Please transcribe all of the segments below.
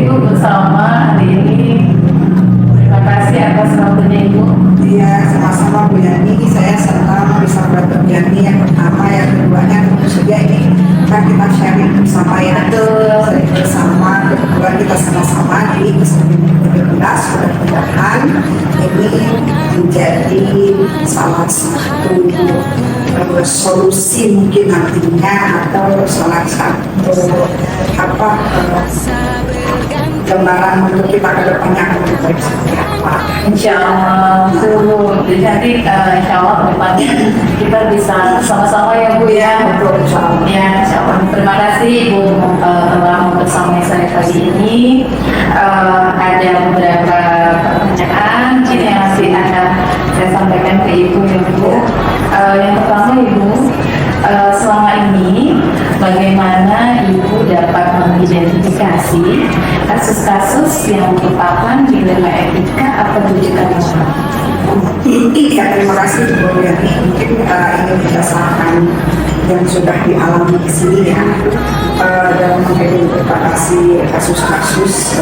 Ibu bersama hari ini. Terima kasih atas waktunya Ibu. Iya, sama-sama Bu Yani. Saya senang bisa bertemu Yani yang pertama, yang keduanya tentu saja ini kan kita sharing bersama ya. Sharing bersama, kebetulan kita sama-sama di kesempatan mudah-mudahan ini menjadi salah satu solusi mungkin nantinya atau salah satu gambaran untuk kita ke depannya akan lebih seperti apa. Insya Allah, jadi insya Allah ke depannya kita bisa sama-sama ya Bu ya. Betul, insya Allah. Ya, insya Allah. Terima kasih Ibu telah bersama saya kali ini. Ada beberapa pertanyaan yang masih akan saya sampaikan ke Ibu ya Bu. Yang pertama Ibu, selama ini bagaimana Ibu dapat mengidentifikasi kasus-kasus yang merupakan dilema etika atau rujukan moral? Ya, terima kasih Bu Yani. Mungkin ini berdasarkan yang sudah dialami di sini ya, dalam mengidentifikasi kasus-kasus.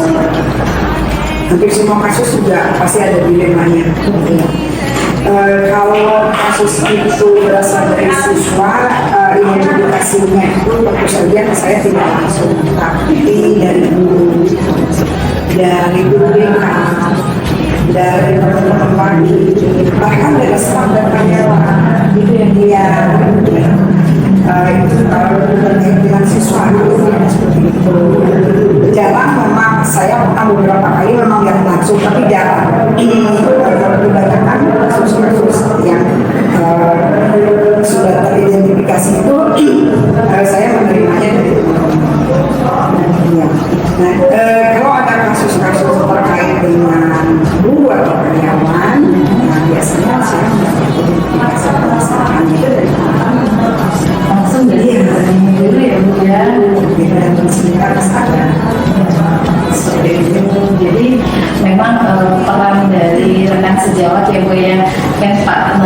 Hampir semua kasus juga pasti ada dilemanya. Kalau kasus itu berasal dari siswa, identifikasinya itu tentu saja saya tidak langsung, tapi dari guru BK, dari teman-teman lagi, bahkan dari staf dan karyawan itu yang dia itu kalau terkait dengan siswa itu seperti itu. Jarang memang saya pernah beberapa kali memang yang langsung, tapi jarang. Kebanyakan kasus-kasus yang sudah teridentifikasi itu saya menerimanya dari nah, kalau ada kasus-kasus terkait dengan guru atau karyawan, nah biasanya saya mendapatkan identifikasi itu dari Langsung dari dulu ya Bu ya. dan singkat ada. Jadi memang peran dari rekan sejawat ya Bu ya, kan Pak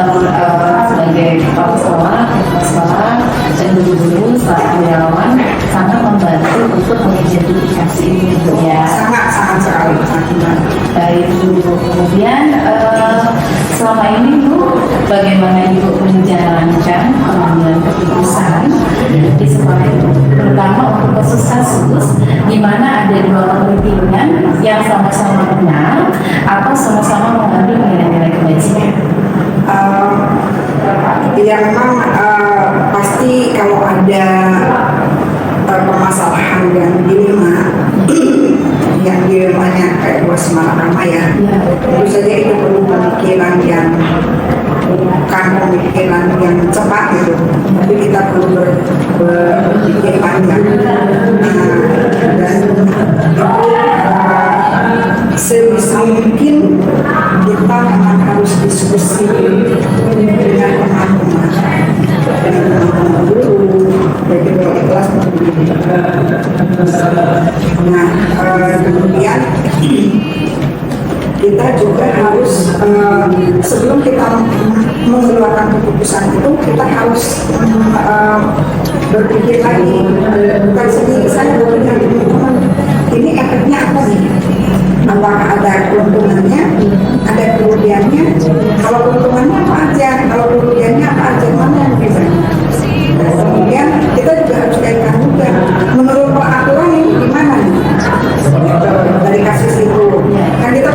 sebagai kepala sekolah dan guru-guru staf karyawan sangat membantu untuk mengidentifikasi ini Bu ya. Sangat sekali. Baik Bu. Kemudian selama ini Bu, bagaimana Ibu menjalankan pengambilan keputusan di sekolah itu, terutama untuk kasus-kasus di mana ada dua kepentingan yang sama-sama benar atau sama-sama mengandung nilai-nilai kebajikan? Ya memang pasti kalau ada permasalahan dan dilema yang dilemanya kayak dua semarang ya, tentu saja itu perlu pemikiran yang bukan pemikiran yang cepat gitu, tapi kita perlu berpikir panjang dan sebisa mungkin kita memang harus diskusi dengan teman-teman dulu, baik itu kelas maupun nah kemudian kita juga harus sebelum kita mengeluarkan keputusan itu kita harus berpikir lagi, bukan sendiri saya berpikir ini efeknya apa nih, apakah ada keuntungannya, ada kerugiannya, kalau keuntungannya apa aja, kalau kerugiannya apa aja, mana yang bisa. Kemudian kita juga harus kaitkan juga menurut peraturan ini gimana nih dari kasus itu, kan kita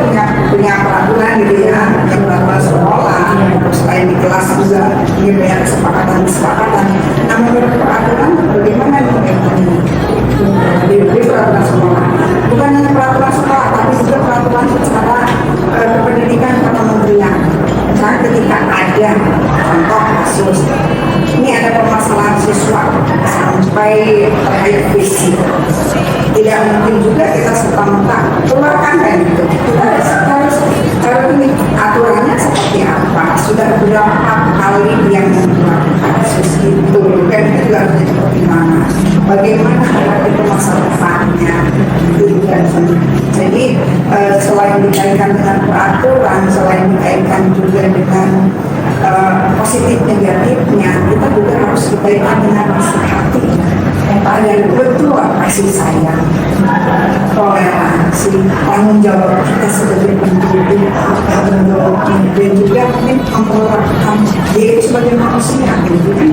punya peraturan gitu ya, yang peraturan sekolah, selain di kelas juga ini banyak kesepakatan. Nah menurut peraturan bagaimana nih di peraturan sekolah, bukan hanya peraturan sekolah tapi juga peraturan secara kependidikan kementerian. Nah ketika ada contoh kasus ini ada permasalahan siswa sampai terkait fisik, tidak mungkin juga kita serta-merta keluarkan kan gitu. Kita harus ini aturannya seperti apa, sudah berapa kali yang membuat kasus itu, kan itu juga harus jadi pertimbangan. Bagaimana itu masa depannya itu juga. Jadi selain dikaitkan dengan peraturan, selain dikaitkan juga dengan positif negatifnya, kita juga harus dikaitkan dengan isi hati yang paling betul kasih sayang, toleransi. kasih tanggung jawab kita sebagai pendidik, dan juga mungkin memperlakukan diri sebagai manusia, gitu kan?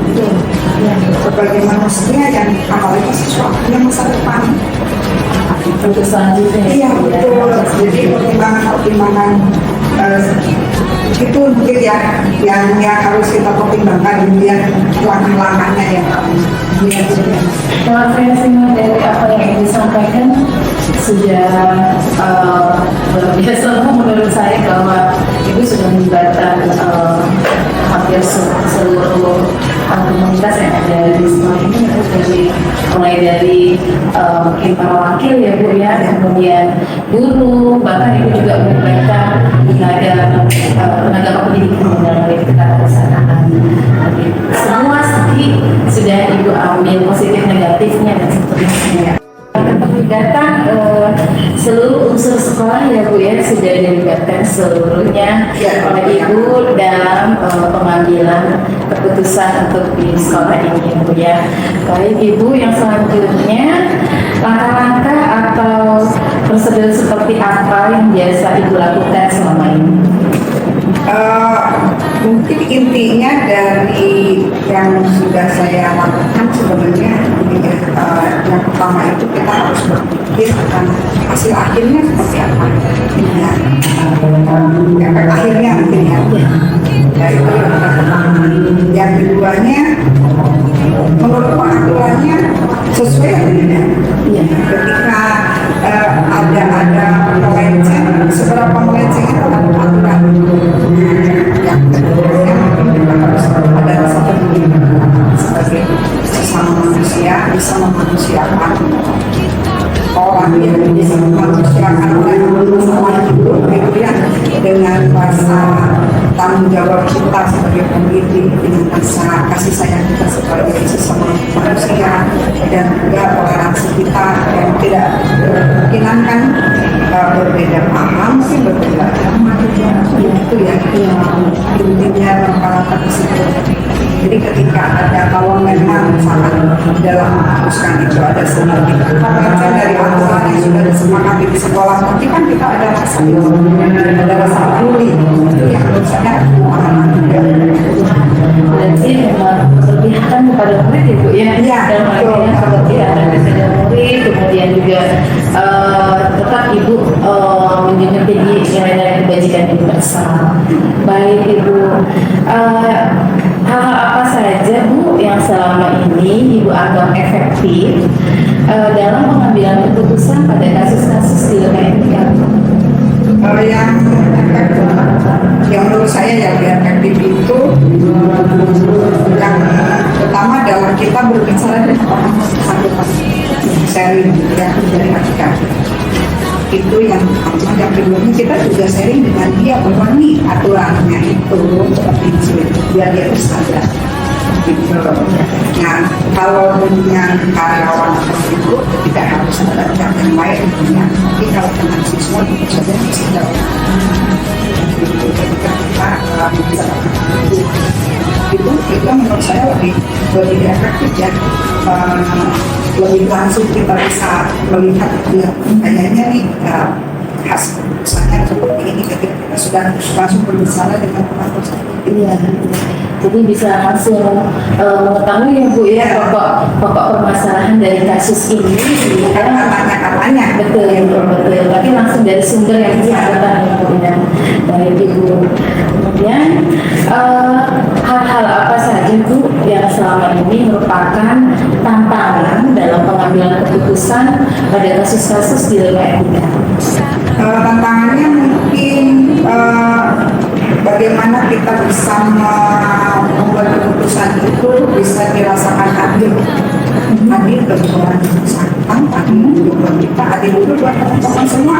Sebagai manusia yang apalagi sesuatu yang masa depan. Untuk selanjutnya. Iya betul. Jadi pertimbangan itu mungkin yang harus kita pertimbangkan, kemudian langkah-langkahnya yang Kalau saya simak dari apa yang Ibu sampaikan sudah luar biasa menurut saya, bahwa Ibu sudah melibatkan hampir seluruh komunitas yang ada di sekolah ini, mulai dari mungkin para wakil ya Bu ya, kemudian guru, bahkan Ibu juga melibatkan tenaga pendidikan dalam keterlaksanaan. Semua sudah Ibu ambil positif negatifnya dan seterusnya. Keterlibatan seluruh unsur sekolah ya Bu ya, sudah dilibatkan seluruhnya oleh Ibu dalam pengambilan keputusan untuk di sekolah ini Bu ya. Baik Ibu, yang selanjutnya langkah-langkah atau prosedur seperti apa yang biasa Ibu lakukan selama ini? Mungkin intinya dari yang sudah saya lakukan sebenarnya, yang pertama itu kita harus berpikir tentang hasil akhirnya seperti apa, efek akhirnya mungkin ya. Itu yang keduanya, menurut pengaturannya sesuai dengan tidak. Ketika ada melenceng, seberapa melenceng itu aturan. Yang kedua mungkin harus ada rasa peduli sebagai sesama manusia, bisa memanusiakan orang yang bisa memanusiakan orang sama hidup, gitu ya, dengan rasa tanggung jawab kita sebagai pendidik, dengan rasa kasih sayang kita sebagai sesama manusia, dan juga toleransi kita yang tidak kemungkinan kan berbeda paham sih, berbeda agama juga, itu ya intinya rangka-rangka tersebut. Jadi ketika ada, kalau memang sangat dalam memutuskan itu ada seperti kita dari aturan yang sudah disepakati di sekolah, tapi kan kita ada rasa ada rasa peduli, itu yang menurut saya berarti memang berpihakan kepada murid ya Bu ya, dalam artinya seperti ada kesadaran murid, kemudian juga tetap Ibu menjunjung tinggi nilai-nilai kebajikan itu bersama. Baik Ibu, hal apa saja Bu yang selama ini Ibu anggap efektif dalam pengambilan keputusan pada kasus-kasus di LKMK? Yang menurut saya yang efektif itu yang pertama adalah kita berbicara dengan orang bersangkutan, sharing ya dari hakikat. Itu yang pertama. Yang kedua kita juga sharing dengan dia bahwa nih aturannya itu seperti itu, biar dia itu sadar. Gitu. Nah, kalau dengan karyawan tersebut tidak harus ada yang lain tentunya, tapi kalau dengan siswa itu saja bisa jauh. Itu menurut saya lebih efektif ya, lebih langsung kita bisa melihat ya, kayaknya nih khas keputusannya seperti ini ketika kita sudah langsung berbicara dengan orang tersebut. Iya, jadi bisa langsung mengetahui ya Bu ya pokok permasalahan dari kasus ini. Karena tanya-tanya betul, tapi langsung dari sumber yang bersangkutan ya Bu ya. Dari Ibu. Kemudian hal-hal apa saja Bu yang selama ini merupakan tantangan dalam pengambilan keputusan pada kasus-kasus di LKMK? Tantangannya mungkin bagaimana kita bisa membuat keputusan itu bisa dirasakan adil bagi orang bersangkutan, adil buat kita, adil juga buat teman-teman semua.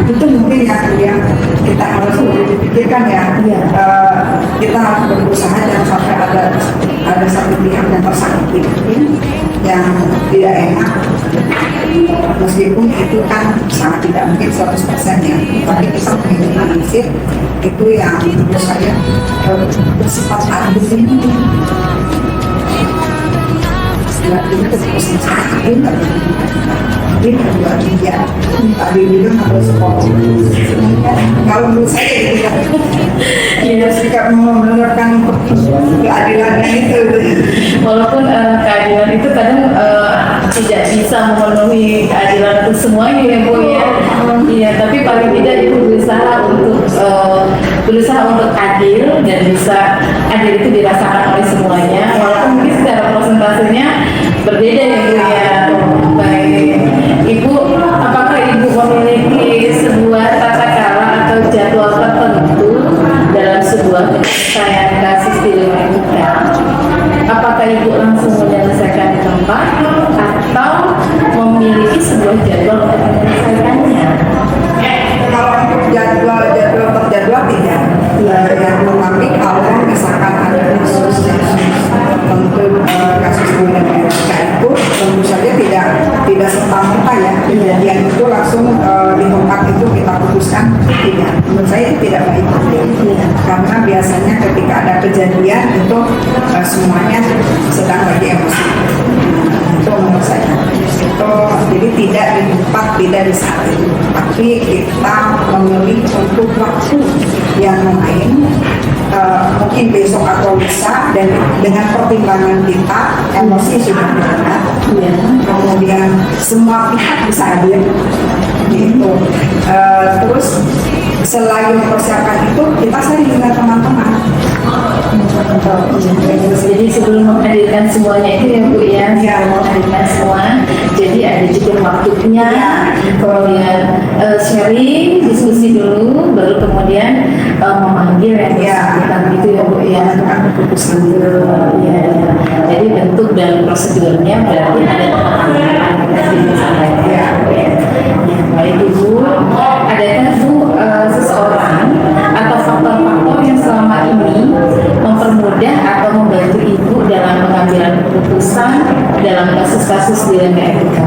Itu mungkin yang kita harus pikirkan ya. Kita harus berusaha jangan sampai ada satu pihak yang tersakiti yang tidak enak, meskipun itu kan sangat tidak mungkin 100% ya, tapi kita minimalisir itu yang menurut saya bersifat adil ini. ini keputusan saya pintar juga dia tadi bilang harus sekolah kalau menurut saya tidak sikap menerapkan keadilannya itu Walaupun keadilan itu kadang tidak bisa memenuhi keadilan untuk semuanya ya Bu ya. Iya, tapi paling tidak Ibu berusaha untuk adil dan bisa adil itu dirasakan oleh semuanya. Walaupun mungkin secara prosentasenya berbeda ya Bu ya. Baik, Ibu, apakah Ibu memiliki sebuah tata cara atau jadwal tertentu dalam sebuah penyelesaian kasus di lingkungan kita? Apakah Ibu langsung menyelesaikan di tempat atau memiliki sebuah jadwal untuk menyelesaikannya? kalau untuk jadwal terjadwal tidak yang tetapi kalau misalkan ada kasus tentu kasus mengenai itu tentu saja tidak serta-merta ya kejadian itu langsung di tempat itu kita putuskan tidak menurut saya tidak baik karena biasanya ketika ada kejadian itu semuanya sedang lagi emosi itu menurut saya itu jadi tidak di tempat tidak di saat itu tapi kita memilih untuk waktu yang lain mungkin besok atau lusa dan dengan pertimbangan kita emosi sudah berat kemudian semua pihak bisa hadir gitu terus selain mempersiapkan itu kita sering dengan teman-teman Jadi sebelum menghadirkan semuanya itu ya Bu ya, sebelum menghadirkan semua, jadi ada juga waktunya, kemudian sharing, diskusi dulu, baru kemudian memanggil yang bersangkutan gitu ya Bu ya. keputusan Ya, jadi bentuk dan prosedurnya berarti ada teman-teman yang disampaikan ya Bu ya. Ya, baik Ibu, adakah Bu seseorang atau faktor-faktor yang selama ini mempermudah atau membantu Ibu dalam pengambilan keputusan dalam kasus-kasus di lembaga etika?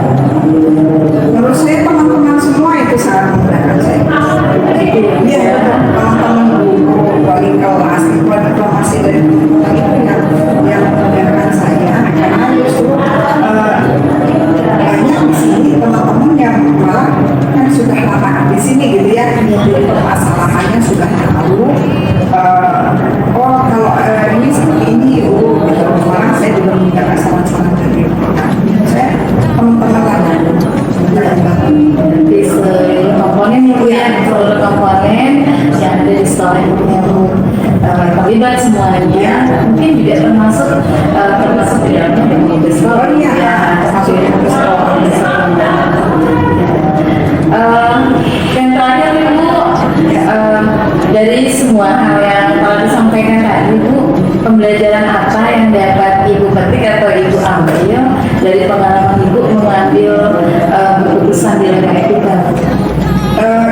menurut saya teman-teman semua itu sangat memudahkan saya iya teman-teman guru wali kelas informasi dari teman-teman itu yang memudahkan saya karena justru banyak di sini teman-teman yang malah kan sudah lama di sini gitu ya jadi permasalahannya sudah tahu oh kalau ini seperti ini gitu malah saya juga minta saran-saran dari saya teman-teman lain Di seluruh komponen Ibu ya, seluruh komponen yang ada di sekolah Ibu yang terlibat semuanya, mungkin juga termasuk di dalamnya pengurus sekolah ya, termasuk pengurus sekolah. Yang terakhir Ibu, dari semua hal yang telah disampaikan tadi Ibu, pembelajaran apa yang dapat Ibu petik atau Ibu ambil dari pengalaman Ibu mengambil keputusan di lembaga etika?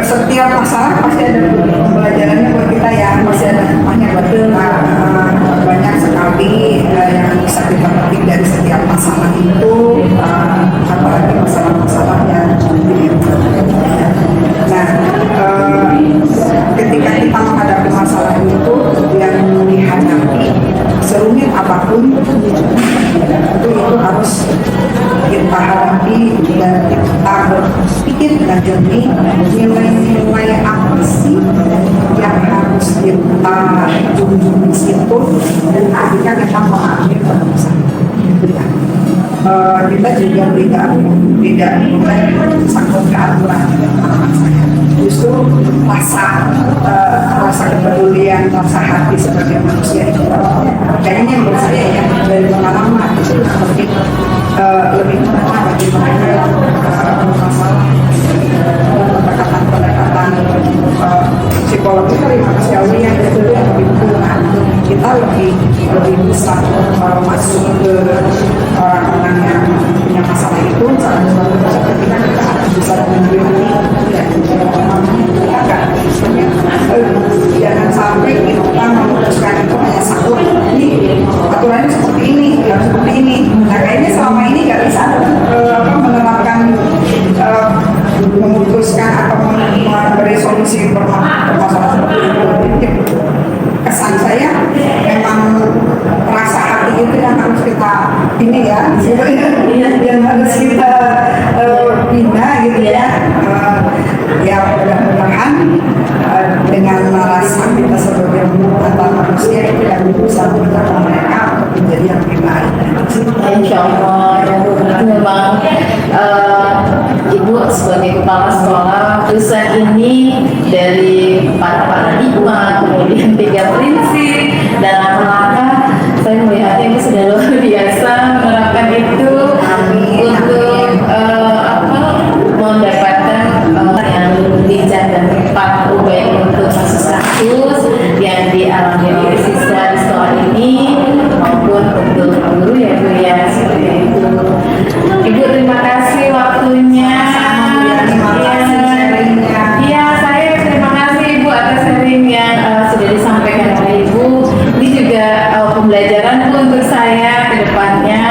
Setiap masalah pasti ada pembelajarannya buat kita ya pasti ada hikmahnya buat kita banyak sekali yang bisa kita petik dari setiap masalah itu apalagi masalah-masalah yang nah ketika kita menghadapi masalah itu yang dihadapi serumit apapun itu harus kita hadapi dan kita berpikir dengan jernih nilai-nilai apa sih yang harus kita junjung di situ dan akhirnya kita mengambil keputusan kita juga tidak sangkut ke aturan justru rasa kepedulian rasa hati sebagai manusia itu kayaknya menurut saya ya dari pengalaman itu lebih mudah bagi mereka masalah pendekatan psikologi dari manusiawi yang itu yang lebih mudah kita lebih bisa masuk ke orang-orang yang punya masalah itu ketika kita bisa menerima jangan sampai kita memutuskan itu hanya satu ini aturannya seperti ini harus seperti ini nah kayaknya selama ini nggak bisa menerapkan memutuskan atau memberi solusi permasalahan seperti itu kesan saya memang rasa hati itu yang harus kita ini ya, yang harus kita bina gitu ya. Ya mudah-mudahan dengan alasan kita sebagai manusia tidak bisa bertemu mereka untuk menjadi yang lebih baik. Insya Allah, ya memang Ibu sebagai kepala sekolah perusahaan ini dari para paradigma, kemudian 3 prinsip dan langkah-langkah, saya melihatnya Ibu sudah luar biasa menerapkan itu untuk mendapatkan yang bijak dan tepat baik untuk kasus-kasus yang dialami oleh siswa di sekolah ini maupun untuk guru ya Bu ya, seperti itu. Ibu terima kasih waktunya. Iya, saya terima kasih Ibu atas sharing yang sudah disampaikan oleh Ibu. Ini juga pembelajaran Bu untuk saya ke depannya.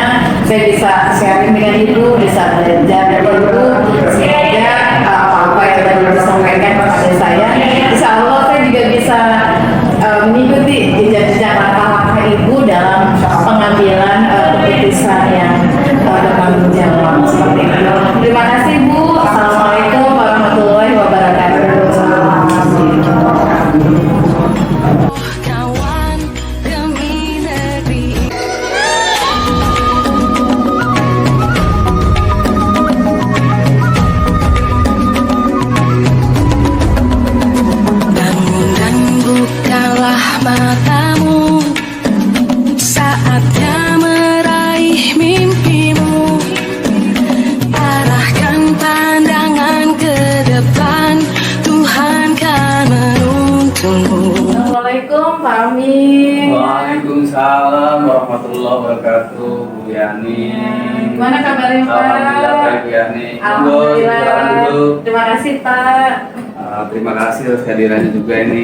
Saya bisa sharing dengan Ibu, bisa belajar dari Ibu. Semoga apa-apa yang tadi disampaikan kepada saya, insya Allah saya juga bisa mengikuti jejak-jejak langkah-langkah Ibu dalam pengambilan keputusan yang bertanggung jawab seperti itu. Terima kasih Bu. Assalamualaikum warahmatullahi wabarakatuh. Kawan demi negeri. Bangun dan bukalah matamu, saatnya meraih mimpimu. Arahkan pandangan ke depan, Tuhan kan menuntunmu. Assalamualaikum Pak Amin. Waalaikumsalam warahmatullahi wabarakatuh, Bu Yani. Gimana kabarnya Pak? Alhamdulillah baik, Bu Yani. Monggo, Alhamdulillah. silakan dulu. Terima kasih Pak. Terima kasih atas kehadirannya juga ini.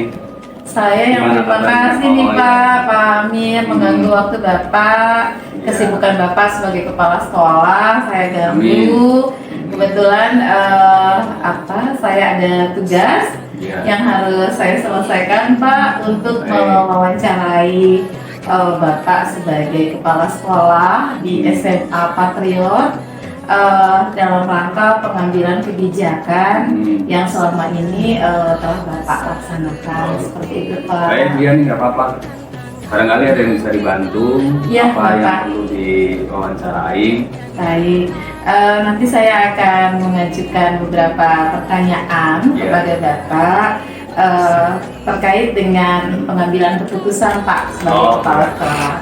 Saya yang Gimana terima kabarnya? kasih nih Oh, Pak Amir mengganggu waktu Bapak, kesibukan Bapak sebagai kepala sekolah, saya ganggu. Kebetulan saya ada tugas Ya. yang harus saya selesaikan Pak untuk Baik. mewawancarai Bapak sebagai kepala sekolah di SMA Patriot dalam rangka pengambilan kebijakan yang selama ini telah Bapak laksanakan seperti itu Pak. Baik, Bu Yani, nggak apa-apa. Barangkali ada yang bisa dibantu, Iya, apa Bapak. yang perlu diwawancarai. Baik, nanti saya akan mengajukan beberapa pertanyaan Ya. kepada Bapak terkait dengan pengambilan keputusan Pak sebagai Oh, kepala ya. sekolah.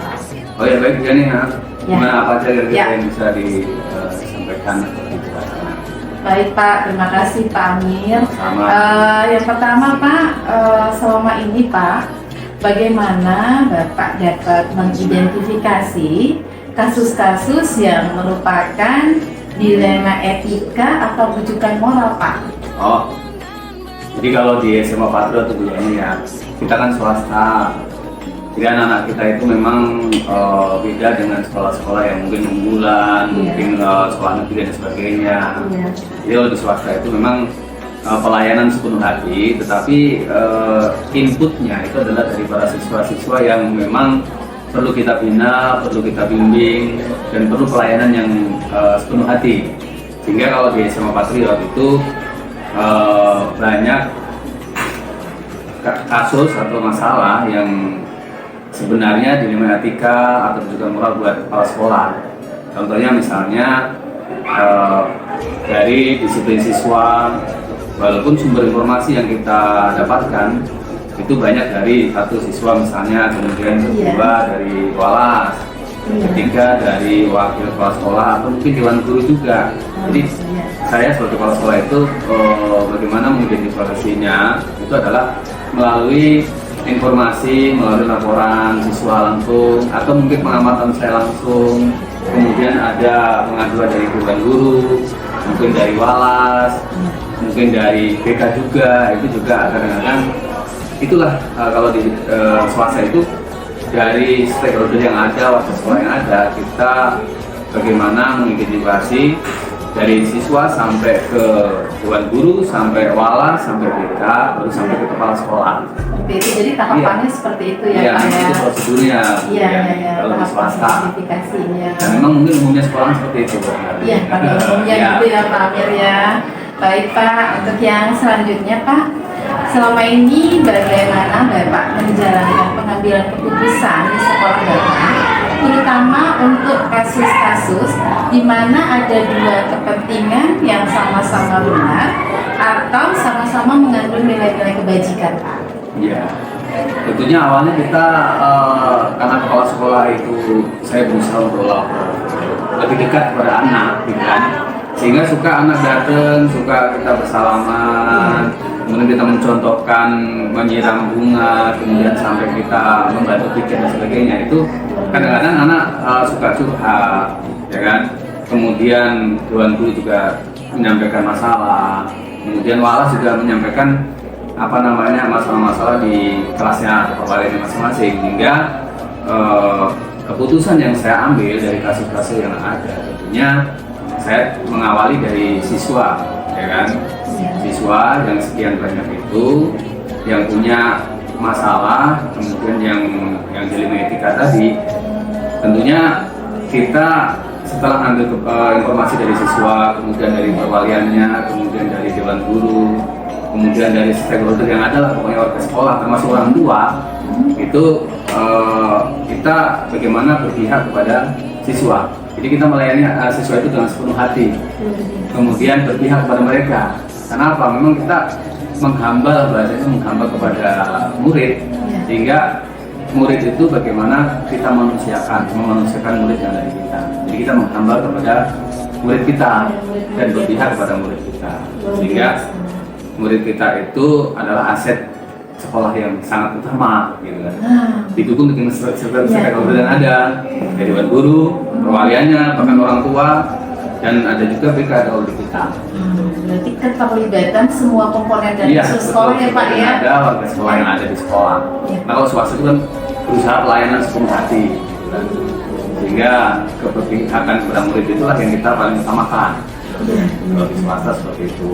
Oh ya, baik, Bu Yani. Ya. Gimana apa saja kira-kira Ya. yang bisa disampaikan atau dijelaskan? Baik Pak, terima kasih Pak Amir. Sama. Yang pertama Pak, selama ini Pak, bagaimana Bapak dapat mengidentifikasi kasus-kasus yang merupakan dilema etika atau rujukan moral Pak? Oh, jadi kalau di SMA Patriot itu ini ya, kita kan swasta. Jadi anak-anak kita itu memang beda dengan sekolah-sekolah yang mungkin unggulan, Iya. mungkin sekolah negeri dan sebagainya. Iya. Jadi kalau di swasta itu memang pelayanan sepenuh hati, tetapi inputnya itu adalah dari para siswa-siswa yang memang perlu kita bina, perlu kita bimbing, dan perlu pelayanan yang sepenuh hati. Sehingga kalau di SMA Patriot itu banyak kasus atau masalah yang sebenarnya dilema etika atau juga moral buat kepala sekolah. Contohnya misalnya dari disiplin siswa, walaupun sumber informasi yang kita dapatkan itu banyak dari satu siswa misalnya, kemudian kedua dari walas, ketiga dari wakil kepala sekolah atau mungkin dewan guru juga. Jadi saya sebagai kepala sekolah itu bagaimana mengidentifikasinya itu adalah melalui informasi, melalui laporan siswa langsung atau mungkin pengamatan saya langsung, kemudian ada pengaduan dari dewan guru, mungkin dari walas, mungkin dari BK juga. Itu juga kadang-kadang itulah kalau di swasta itu dari stakeholder yang ada, warga sekolah yang ada, kita bagaimana mengidentifikasi dari siswa sampai ke dewan guru, sampai wala, sampai BK, baru sampai ke kepala sekolah. Seperti itu, jadi tahapannya seperti itu ya Iya, Pak ya. itu prosedurnya. Iya. Kalau di Tahapan swasta. sertifikasinya. Dan memang mungkin umumnya sekolah seperti itu. Iya, pada umumnya Iya. gitu ya Pak Amir ya. Baik Pak, untuk yang selanjutnya Pak, selama ini bagaimana Bapak menjalankan pengambilan keputusan di sekolah Bapak, terutama untuk kasus-kasus di mana ada dua kepentingan yang sama-sama benar atau sama-sama mengandung nilai-nilai kebajikan Pak? Iya. Tentunya awalnya kita karena kepala sekolah itu saya berusaha untuk lebih dekat kepada anak, gitu kan. Sehingga suka anak datang, suka kita bersalaman, kemudian kita mencontohkan menyiram bunga, kemudian sampai kita membantu pikir dan sebagainya. Itu kadang-kadang anak suka curhat, ya kan. Kemudian dewan guru juga menyampaikan masalah, kemudian wala juga menyampaikan masalah-masalah di kelasnya atau kepalanya masing-masing. Hingga keputusan yang saya ambil dari kasus-kasus yang ada, tentunya saya mengawali dari siswa, ya kan. Siswa yang sekian banyak itu yang punya masalah, kemudian yang dilema etika tadi, tentunya kita setelah ambil informasi dari siswa, kemudian dari perwaliannya, kemudian dari dewan guru, kemudian dari stakeholder yang ada lah, pokoknya warga sekolah termasuk orang tua, itu kita bagaimana berpihak kepada siswa. Jadi kita melayani siswa itu dengan sepenuh hati, kemudian berpihak kepada mereka. Kenapa? Memang kita menghamba, bahasanya menghamba kepada murid, sehingga murid itu bagaimana kita memanusiakan murid yang dari kita. Jadi kita menghamba kepada murid kita dan berpihak kepada murid kita, sehingga murid kita itu adalah aset sekolah yang sangat utama, gitu kan. Didukung dengan stakeholder yang ada, dari dewan guru, perwaliannya, bahkan orang tua, dan ada juga BK kalau di kita. Berarti kan terlibatan semua komponen dari sekolah ya Pak ya. Ada warga sekolah yang ada di sekolah. Nah kalau swasta itu kan berusaha pelayanan sepenuh hati, gitu kan. Sehingga keberpihakan kepada murid itulah yang kita paling utamakan. Kalau di swasta seperti itu.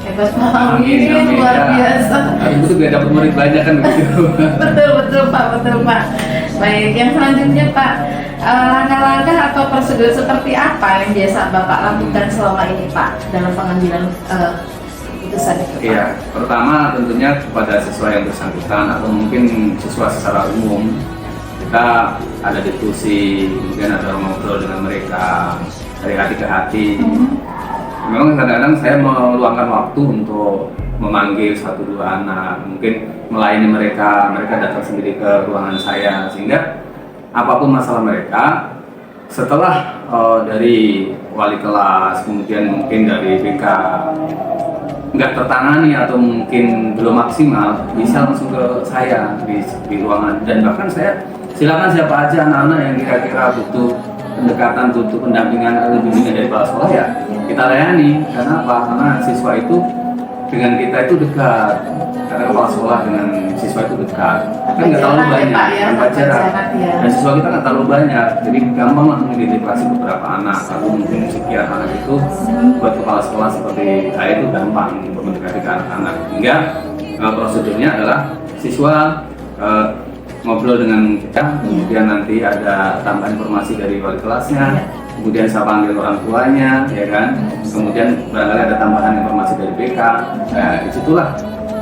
Hebat Pak Amir, luar biasa. Itu biar dapat murid banyak kan begitu. betul Pak. Baik, yang selanjutnya Pak, langkah-langkah atau prosedur seperti apa yang biasa Bapak lakukan selama ini Pak dalam pengambilan keputusan itu Pak? Iya, pertama tentunya kepada siswa yang bersangkutan atau mungkin siswa secara umum, kita ada diskusi, kemudian ada ngobrol dengan mereka dari hati ke hati. Memang kadang-kadang saya meluangkan waktu untuk memanggil 1-2 anak, mungkin melayani mereka datang sendiri ke ruangan saya, sehingga apapun masalah mereka, setelah dari wali kelas, kemudian mungkin dari BK nggak tertangani atau mungkin belum maksimal, bisa langsung ke saya di ruangan. Dan bahkan saya silakan siapa aja anak-anak yang kira-kira butuh pendekatan, butuh pendampingan atau bimbingan dari kepala sekolah, ya kita layani. Karena apa? Karena siswa itu dengan kita itu dekat, karena kepala sekolah dengan siswa itu dekat, kan nggak terlalu banyak, tanpa jarak, dan siswa kita nggak terlalu banyak, jadi gampang lah mengidentifikasi beberapa anak atau mungkin sekian anak itu. Buat kepala sekolah seperti saya itu gampang untuk mendekati ke anak-anak. Hingga prosedurnya adalah siswa ngobrol dengan kita, kemudian nanti ada tambahan informasi dari wali kelasnya, kemudian saya panggil orang tuanya, ya kan, kemudian barangkali ada tambahan informasi dari BK. Nah disitulah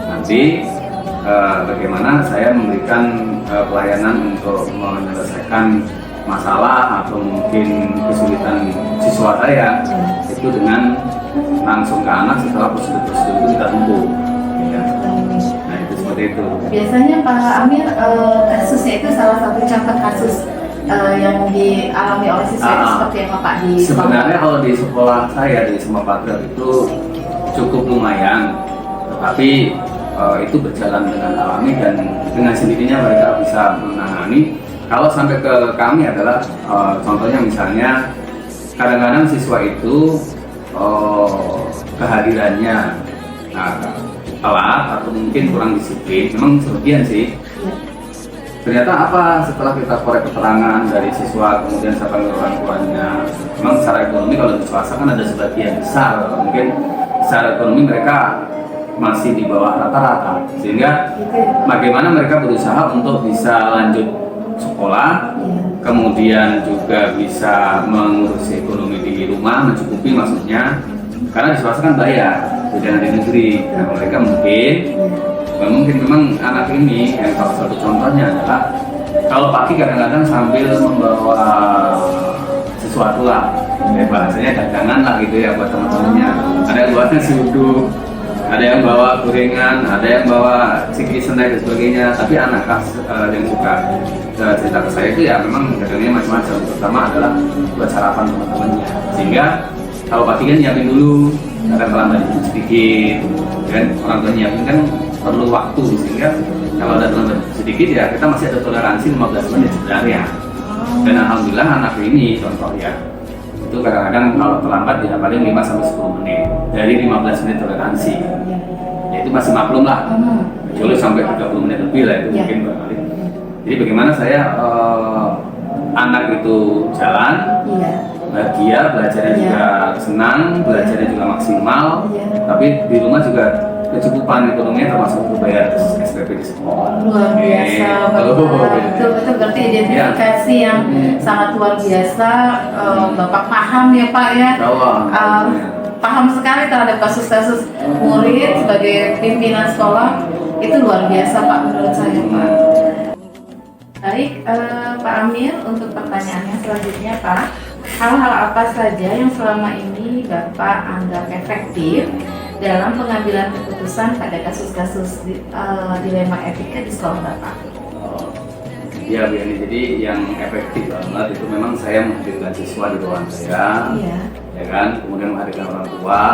nanti bagaimana saya memberikan pelayanan untuk menyelesaikan masalah atau mungkin kesulitan siswa saya itu dengan langsung ke anak setelah prosedur-prosedur itu kita tempuh, ya. Nah itu seperti itu. Biasanya Pak Amir, kasusnya itu salah satu contoh kasus yang dialami oleh siswa itu seperti yang Pak di sebenarnya kalau di sekolah saya di Semua Patriot itu cukup lumayan, tetapi itu berjalan dengan alami dan dengan sendirinya mereka bisa menangani. Kalau sampai ke kami adalah contohnya misalnya kadang-kadang siswa itu kehadirannya telat atau mungkin kurang disiplin, memang sebagian sih. ternyata apa setelah kita korek keterangan dari siswa kemudian sampai orang tuanya, memang secara ekonomi kalau di swasta kan ada sebagian besar mungkin secara ekonomi mereka masih di bawah rata-rata, sehingga bagaimana mereka berusaha untuk bisa lanjut sekolah, kemudian juga bisa mengurus ekonomi di rumah, mencukupi maksudnya, karena di swasta kan bayar, beda di negeri. Nah, mereka mungkin memang anak ini yang salah satu contohnya adalah kalau pagi kadang-kadang sambil membawa sesuatu lah, bahasanya dagangan lah gitu ya buat teman-temannya. Ada yang bawa nasi uduk, ada yang bawa gorengan, ada yang bawa ciki snack dan sebagainya. Tapi anak yang suka cerita ke saya itu ya memang dagangnya macam-macam. Pertama adalah buat sarapan teman-temannya. Sehingga kalau pagi kan nyiapin dulu, kadang terlambat sedikit, dan orang tua nyiapin kan perlu waktu, sehingga kalau ada terlambat sedikit ya kita masih ada toleransi 15 menit sebenarnya. Dan alhamdulillah anak ini contoh ya, itu kadang-kadang kalau terlambat ya paling 5-10 menit dari 15 menit toleransi, ya itu masih maklum lah, kecuali sampai 30 menit lebih lah itu mungkin barangkali. Jadi bagaimana saya anak itu jalan bahagia, belajarnya juga senang, belajarnya juga maksimal, tapi di rumah juga kecukupan ekonominya termasuk untuk bayar SPP di sekolah. Luar biasa, itu berarti identifikasi yang sangat luar biasa. Bapak paham ya Pak ya, paham sekali terhadap kasus-kasus murid sebagai pimpinan sekolah, itu luar biasa Pak menurut saya Pak. Baik, Pak Amir, untuk pertanyaannya selanjutnya Pak, hal-hal apa saja yang selama ini Bapak anggap efektif dalam pengambilan keputusan pada kasus-kasus dilema etika di sekolah Bapak? Ya Bu Yani, jadi yang efektif banget itu memang saya menghadirkan siswa di ruangan saya, ya kan, kemudian menghadirkan orang tua,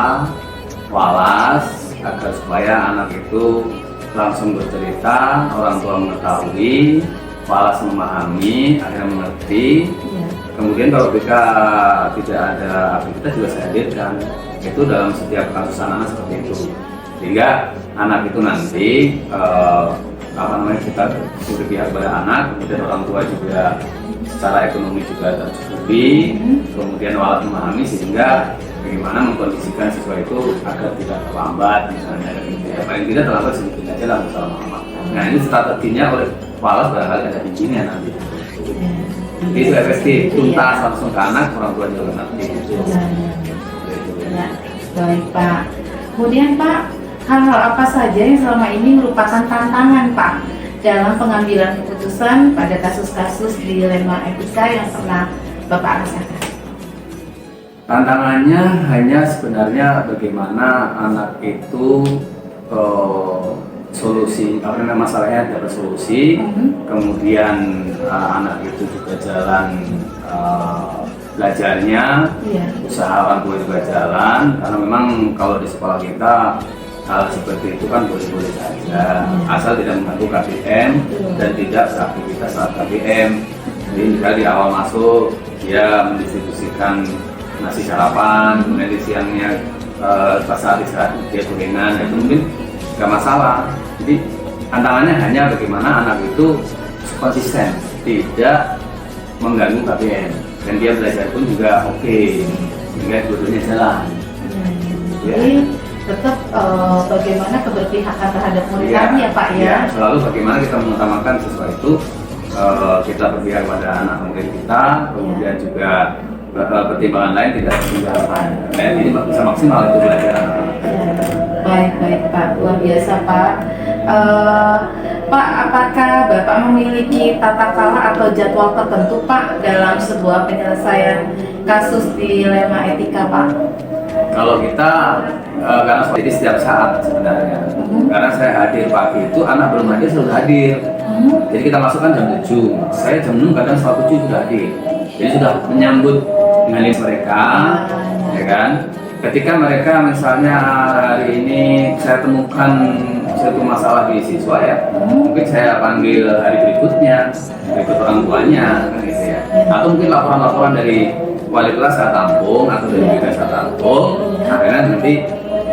walas, agar supaya anak itu langsung bercerita, orang tua mengetahui, walas memahami, akhirnya mengerti. Kemudian kalau jika tidak ada aktivitas juga saya hadirkan, itu dalam setiap kasus anak seperti itu, sehingga anak itu nanti kita berpihak pada anak, kemudian orang tua juga secara ekonomi juga tercukupi, kemudian walas memahami, sehingga bagaimana mengkondisikan siswa itu agar tidak terlambat misalnya, ya, paling tidak terlambat sedikit aja lah bersama-sama. Nah ini strateginya oleh walas barangkali ada izinnya nanti. Jadi itu efektif, tuntas langsung ke anak, orang tua juga nanti. Ya, baik Pak. Kemudian Pak, hal-hal apa saja yang selama ini merupakan tantangan Pak dalam pengambilan keputusan pada kasus-kasus dilema etika yang pernah Bapak rasakan? Tantangannya hanya sebenarnya bagaimana anak itu solusi, apa namanya, masalahnya dapat solusi, kemudian anak itu juga jalan belajarnya, usaha orang tua juga jalan, karena memang kalau di sekolah kita hal seperti itu kan boleh-boleh saja, asal tidak mengganggu KBM dan tidak beraktivitas saat KBM. Jadi jika di awal masuk dia mendistribusikan nasi sarapan, kemudian di siangnya pas saat istirahat dia gorengan, itu mungkin nggak masalah. Jadi tantangannya hanya bagaimana anak itu konsisten, tidak mengganggu KBM, dan dia belajar pun juga oke, sehingga dua-duanya jalan. Jadi tetap bagaimana keberpihakan terhadap murid tadi ya Pak ya? Selalu bagaimana kita mengutamakan siswa itu, kita berpihak pada anak murid kita, kemudian juga pertimbangan lain tidak tertinggalkan. Jadi bisa maksimal itu belajar anak-anak. Baik Pak, luar biasa Pak. Pak, apakah Bapak memiliki tata cara atau jadwal tertentu Pak dalam sebuah penyelesaian kasus dilema etika Pak? Kalau kita karena seperti setiap saat sebenarnya, karena saya hadir pagi itu anak belum hadir sudah hadir. Jadi kita masukkan jam 7, saya jam 6 kadang setengah 7 sudah hadir. Jadi sudah menyambut dengan mereka, ya kan? Ketika mereka misalnya hari ini saya temukan suatu masalah di siswa ya, mungkin saya panggil hari berikutnya, berikut orang tuanya, kan gitu ya. Atau mungkin laporan-laporan dari wali kelas saya tampung atau dari BK saya tampung. Akhirnya nanti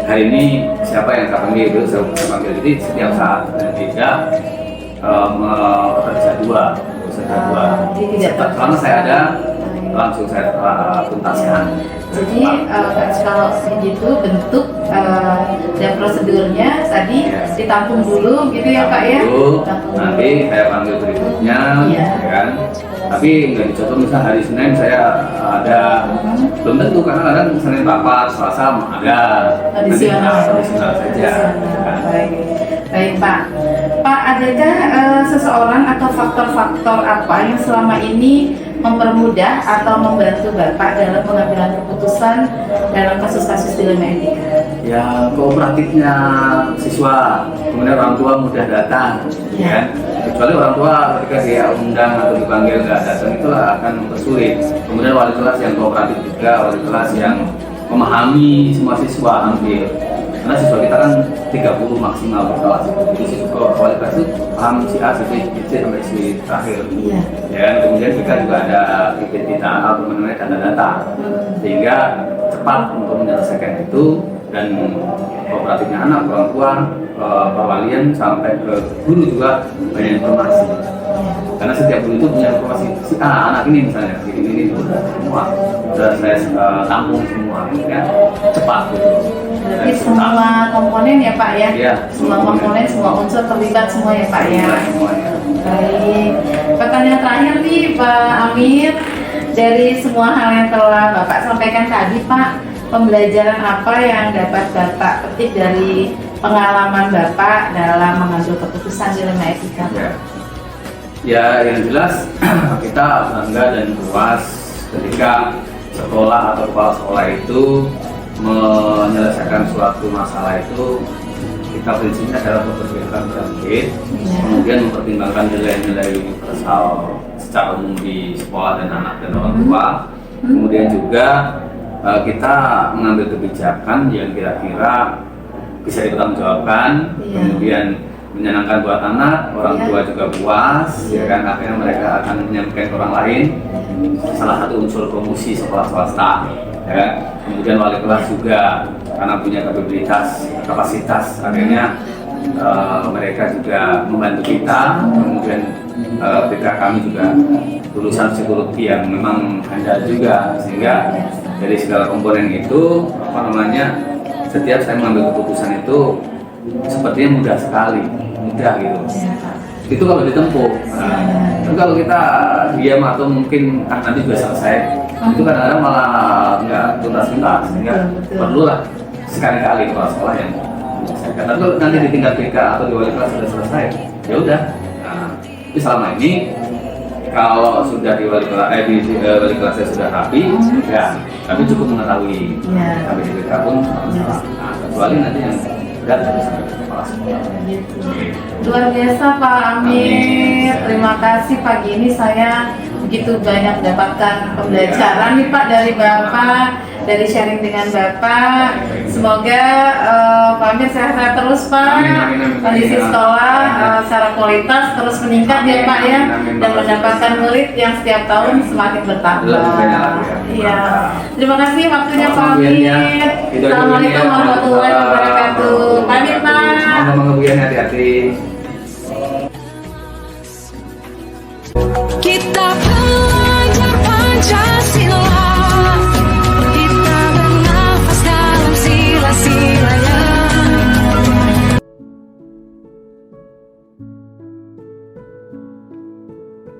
hari ini siapa yang saya panggil itu saya panggil. Jadi setiap saat dan tidak pekerja dua. Jadi tidak Selama saya ada, langsung saya tuntaskan. Jadi kalau begitu bentuk dan prosedurnya tadi Iya. ditampung dulu gitu ya Pak ya? Dulu, Tampung nanti dulu. saya panggil berikutnya, Iya. ya kan? Tapi nggak dicontoh misal hari Senin saya ada, belum tentu karena kadang Senin rapat, Selasa ada. Nanti Tradisional. tradisional saja. kan? Baik, baik Pak. Pak, adakah seseorang atau faktor-faktor apa yang selama ini mempermudah atau membantu Bapak dalam pengambilan keputusan dalam kasus-kasus dilema etika? Ya kooperatifnya siswa, kemudian orang tua mudah datang, Ya. ya. Kecuali orang tua ketika dia undang atau dipanggil nggak datang itulah akan mempersulit. Kemudian wali kelas yang kooperatif juga, wali kelas yang memahami semua siswa hampir. Karena siswa kita kan 30 maksimal per kelas. Jadi siswa wali kelas itu paham si A, si B, si C sampai si terakhir. Iya. Ya, kemudian kita juga ada kita atau mengenai data-data sehingga cepat untuk menyelesaikan itu, dan kooperatifnya anak, orang tua, perwalian sampai ke guru juga banyak informasi. Karena setiap guru itu punya informasi si A, anak ini misalnya, si ini semua sudah saya tampung semua, ya cepat gitu. Berarti semua komponen ya Pak ya? Iya, Semua komponen, semua unsur terlibat semua ya Pak ya? Semuanya. Baik. Pertanyaan terakhir nih Pak Amir, dari semua hal yang telah Bapak sampaikan tadi Pak, pembelajaran apa yang dapat Bapak petik dari pengalaman Bapak dalam mengambil keputusan dilema etika? Ya, yang jelas kita bangga dan puas ketika sekolah atau kepala sekolah itu menyelesaikan suatu masalah itu. Kita prinsipnya adalah berpikirkan bangkit, kemudian mempertimbangkan nilai-nilai universal secara umum di sekolah dan anak dan orang tua. Kemudian juga kita mengambil kebijakan yang kira-kira bisa dipertanggungjawabkan, kemudian menyenangkan buat anak, orang tua juga puas, ya kan, akhirnya mereka akan menyampaikan ke orang lain. Salah satu unsur promosi sekolah swasta, ya kan? Kemudian wali kelas juga karena punya kapasitas, akhirnya mereka juga membantu kita. Kemudian ketika kami juga lulusan psikologi yang memang handal juga, sehingga dari segala komponen itu setiap saya mengambil keputusan itu sepertinya mudah sekali, mudah gitu. Itu kalau ditempuh. Tapi kalau kita diam atau mungkin nanti juga selesai, itu kadang-kadang malah nggak tuntas, sehingga perlulah sekali-kali kepala sekolah yang menyelesaikan. Tapi kalau nanti di tingkat BK atau di wali kelas sudah selesai, ya udah. Nah, tapi selama ini kalau sudah di wali kelasnya sudah rapi, ya kami cukup mengetahui. Tapi di BK pun masalah. Nah, kecuali nanti yang berat harus sampai ke kepala sekolah. Luar biasa Pak Amir, terima kasih pagi ini saya begitu banyak mendapatkan pembelajaran nih Pak dari Bapak, dari sharing dengan Bapak. Semoga Pak Amir sehat terus Pak, kondisi sekolah secara kualitas terus meningkat ya Pak ya, dan mendapatkan murid yang setiap tahun semakin bertambah. Iya, terima kasih waktunya Pak Amir. Assalamualaikum warahmatullahi wabarakatuh. Pamit Pak. Semoga hati-hati. Kita